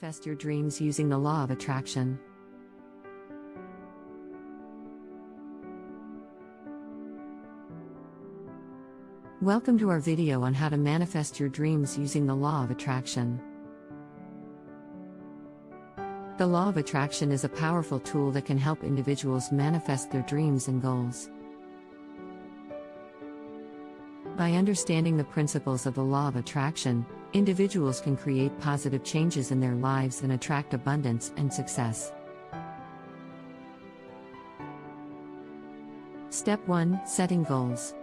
manifest your dreams using the law of attraction. Welcome to our video on how to manifest your dreams using the law of attraction. The law of attraction is a powerful tool that can help individuals manifest their dreams and goals. By understanding the principles of the law of attraction, individuals can create positive changes in their lives and attract abundance and success. Step 1: Setting goals.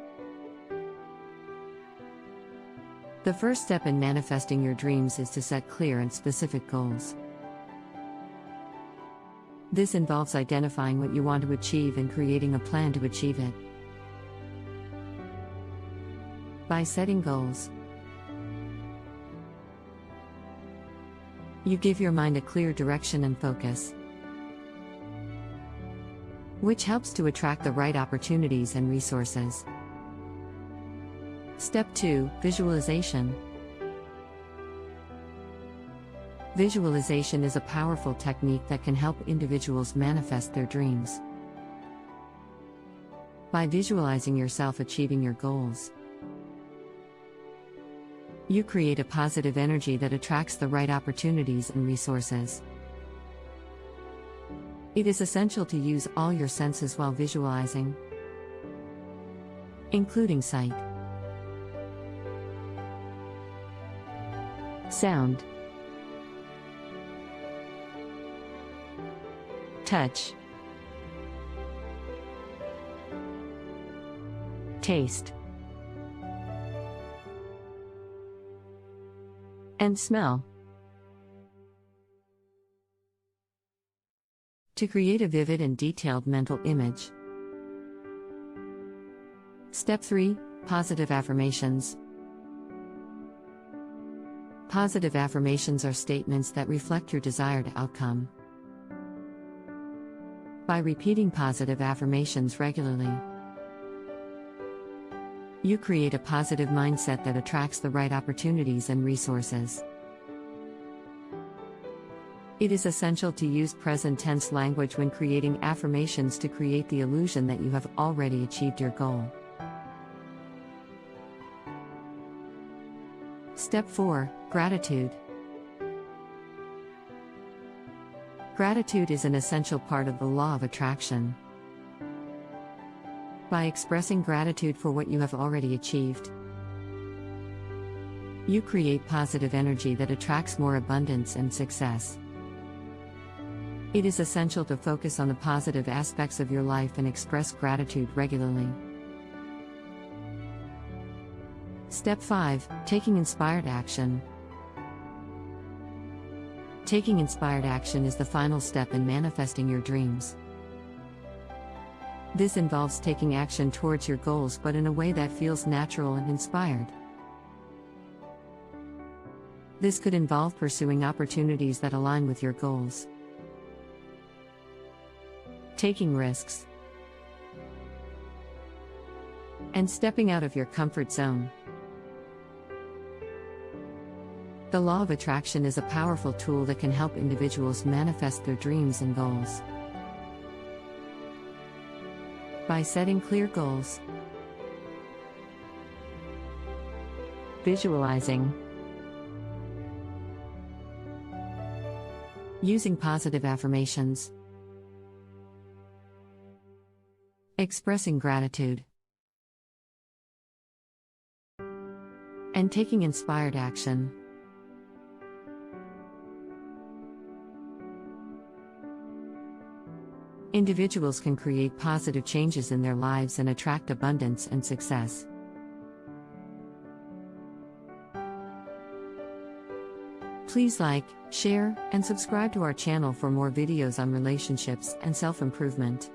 The first step in manifesting your dreams is to set clear and specific goals. This involves identifying what you want to achieve and creating a plan to achieve it. By setting goals, you give your mind a clear direction and focus, which helps to attract the right opportunities and resources. Step 2: Visualization. Visualization is a powerful technique that can help individuals manifest their dreams. By visualizing yourself achieving your goals, you create a positive energy that attracts the right opportunities and resources. It is essential to use all your senses while visualizing, including sight, sound, touch, taste, and smell. To create a vivid and detailed mental image. Step 3: Positive affirmations. Positive affirmations are statements that reflect your desired outcome. By repeating positive affirmations regularly, you create a positive mindset that attracts the right opportunities and resources. It is essential to use present tense language when creating affirmations to create the illusion that you have already achieved your goal. Step 4: Gratitude. Gratitude is an essential part of the law of attraction. By expressing gratitude for what you have already achieved, you create positive energy that attracts more abundance and success. It is essential to focus on the positive aspects of your life and express gratitude regularly. Step 5: Taking inspired action. Taking inspired action is the final step in manifesting your dreams. This involves taking action towards your goals, but in a way that feels natural and inspired. This could involve pursuing opportunities that align with your goals, taking risks, and stepping out of your comfort zone. The law of attraction is a powerful tool that can help individuals manifest their dreams and goals. By setting clear goals, visualizing, using positive affirmations, expressing gratitude, and taking inspired action, individuals can create positive changes in their lives and attract abundance and success. Please like, share, and subscribe to our channel for more videos on relationships and self-improvement.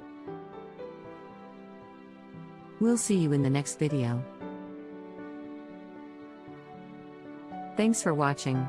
We'll see you in the next video. Thanks for watching.